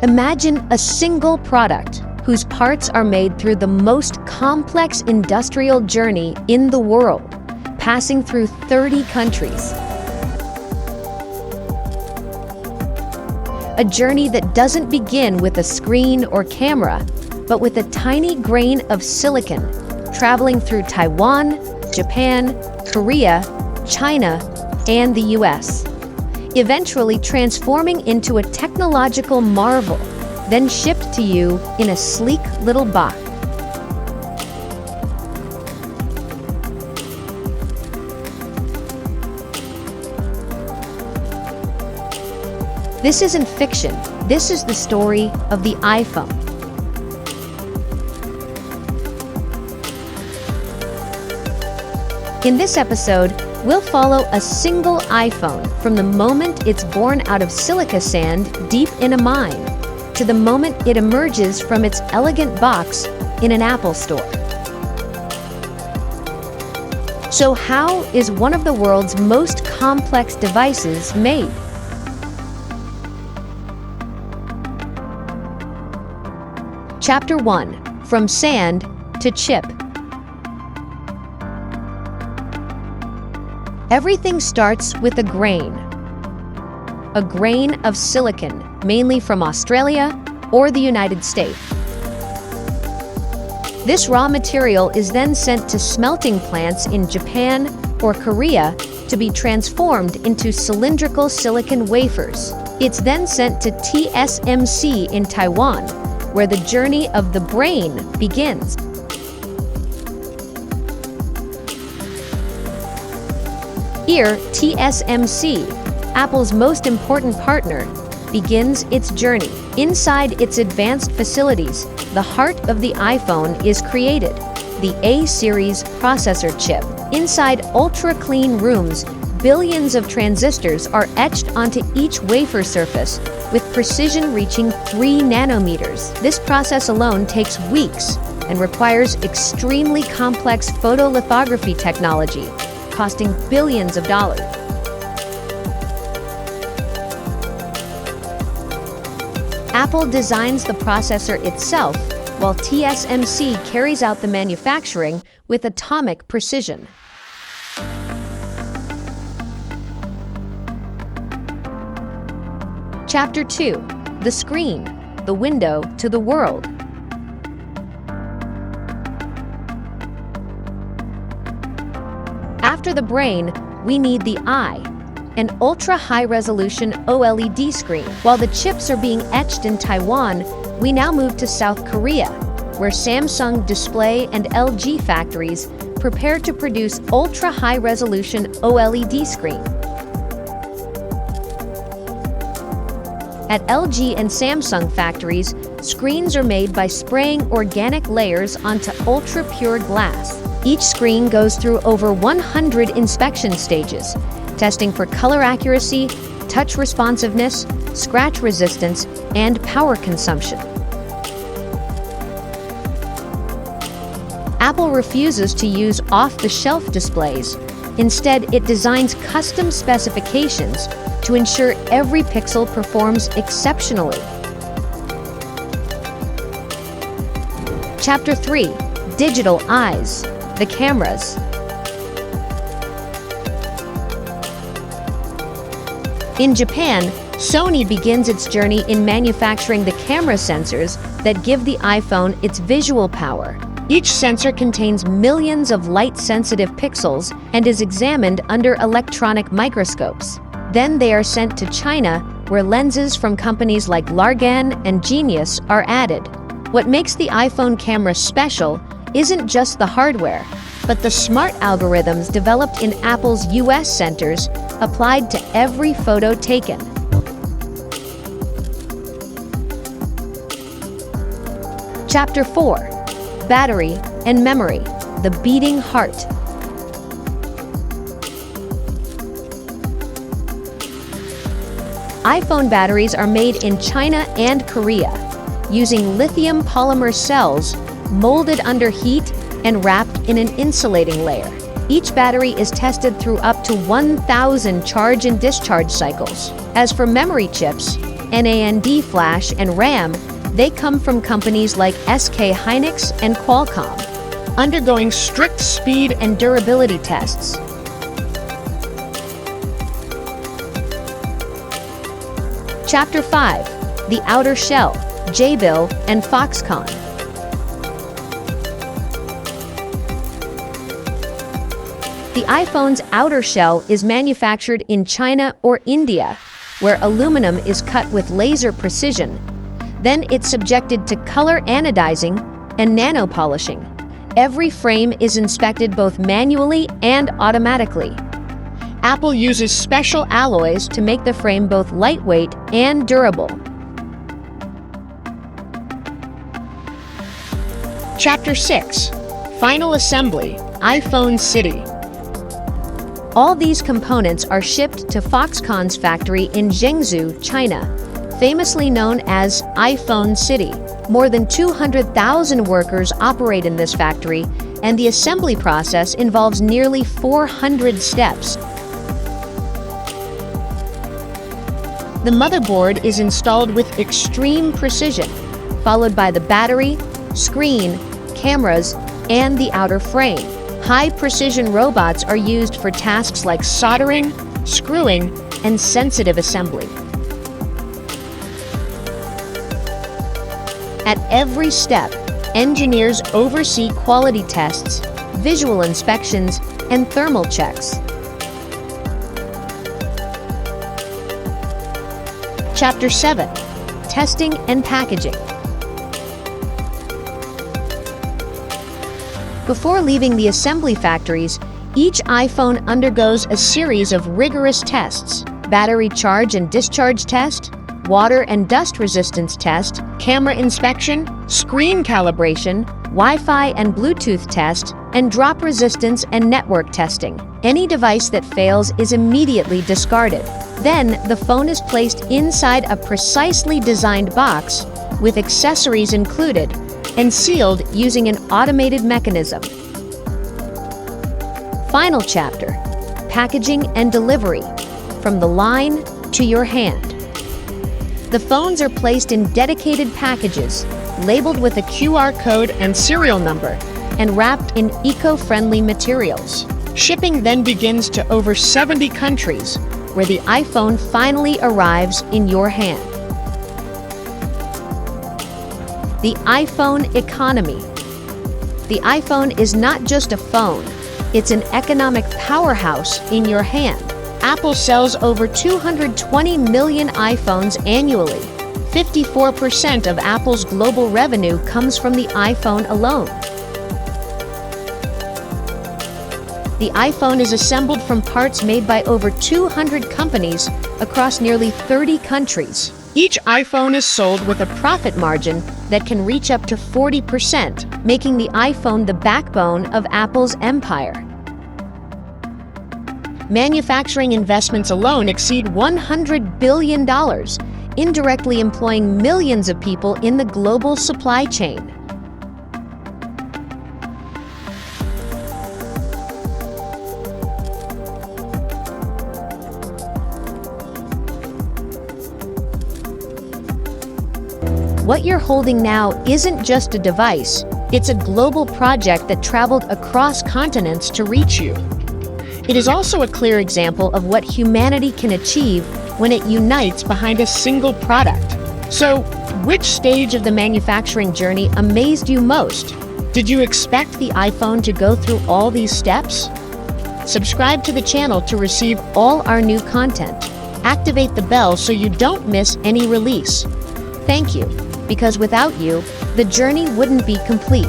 Imagine a single product whose parts are made through the most complex industrial journey in the world, passing through 30 countries. A journey that doesn't begin with a screen or camera, but with a tiny grain of silicon, traveling through Taiwan, Japan, Korea, China, and the US, eventually transforming into a technological marvel, then shipped to you in a sleek little box. This isn't fiction. This is the story of the iPhone. In this episode, we'll follow a single iPhone from the moment it's born out of silica sand deep in a mine to the moment it emerges from its elegant box in an Apple store. So how is one of the world's most complex devices made? Chapter 1. From Sand to Chip. Everything starts with a grain of silicon, mainly from Australia or the United States. This raw material is then sent to smelting plants in Japan or Korea to be transformed into cylindrical silicon wafers. It's then sent to TSMC in Taiwan, where the journey of the brain begins. Here, TSMC, Apple's most important partner, begins its journey. Inside its advanced facilities, the heart of the iPhone is created, the A-series processor chip. Inside ultra-clean rooms, billions of transistors are etched onto each wafer surface, with precision reaching 3 nanometers. This process alone takes weeks and requires extremely complex photolithography technology, costing billions of dollars. Apple designs the processor itself, while TSMC carries out the manufacturing with atomic precision. Chapter 2. The screen, the window to the world. After the brain, we need the eye, an ultra-high-resolution OLED screen. While the chips are being etched in Taiwan, we now move to South Korea, where Samsung Display and LG factories prepare to produce ultra-high-resolution OLED screens. At LG and Samsung factories, screens are made by spraying organic layers onto ultra-pure glass. Each screen goes through over 100 inspection stages, testing for color accuracy, touch responsiveness, scratch resistance, and power consumption. Apple refuses to use off-the-shelf displays. Instead, it designs custom specifications to ensure every pixel performs exceptionally. Chapter 3. Digital eyes, the cameras. In Japan, Sony begins its journey in manufacturing the camera sensors that give the iPhone its visual power. Each sensor contains millions of light-sensitive pixels and is examined under electronic microscopes. Then they are sent to China, where lenses from companies like Largan and Genius are added. What makes the iPhone camera special isn't just the hardware, but the smart algorithms developed in Apple's US centers applied to every photo taken. Chapter 4. Battery and memory, the beating heart. iPhone batteries are made in China and Korea, using lithium polymer cells molded under heat and wrapped in an insulating layer. Each battery is tested through up to 1,000 charge and discharge cycles. As for memory chips, NAND flash, and RAM, they come from companies like SK Hynix and Qualcomm, undergoing strict speed and durability tests. Chapter 5. The Outer Shell, Jabil and Foxconn. The iPhone's outer shell is manufactured in China or India, where aluminum is cut with laser precision. Then it's subjected to color anodizing and nanopolishing. Every frame is inspected both manually and automatically. Apple uses special alloys to make the frame both lightweight and durable. Chapter 6. Final Assembly, iPhone City. All these components are shipped to Foxconn's factory in Zhengzhou, China, famously known as iPhone City. More than 200,000 workers operate in this factory, and the assembly process involves nearly 400 steps. The motherboard is installed with extreme precision, followed by the battery, screen, cameras, and the outer frame. High-precision robots are used for tasks like soldering, screwing, and sensitive assembly. At every step, engineers oversee quality tests, visual inspections, and thermal checks. Chapter 7. Testing and Packaging. Before leaving the assembly factories, each iPhone undergoes a series of rigorous tests: battery charge and discharge test, water and dust resistance test, camera inspection, screen calibration, Wi-Fi and Bluetooth test, and drop resistance and network testing. Any device that fails is immediately discarded. Then, the phone is placed inside a precisely designed box with accessories included and sealed using an automated mechanism. Final chapter: Packaging and Delivery, from the line to your hand. The phones are placed in dedicated packages, labeled with a QR code and serial number, and wrapped in eco-friendly materials. Shipping then begins to over 70 countries, where the iPhone finally arrives in your hand. The iPhone economy. The iPhone is not just a phone, it's an economic powerhouse in your hand. Apple sells over 220 million iPhones annually. 54% of Apple's global revenue comes from the iPhone alone. The iPhone is assembled from parts made by over 200 companies across nearly 30 countries. Each iPhone is sold with a profit margin that can reach up to 40%, making the iPhone the backbone of Apple's empire. Manufacturing investments alone exceed $100 billion, indirectly employing millions of people in the global supply chain. What you're holding now isn't just a device, it's a global project that traveled across continents to reach you. It is also a clear example of what humanity can achieve when it unites behind a single product. So, which stage of the manufacturing journey amazed you most? Did you expect the iPhone to go through all these steps? Subscribe to the channel to receive all our new content. Activate the bell so you don't miss any release. Thank you, because without you, the journey wouldn't be complete.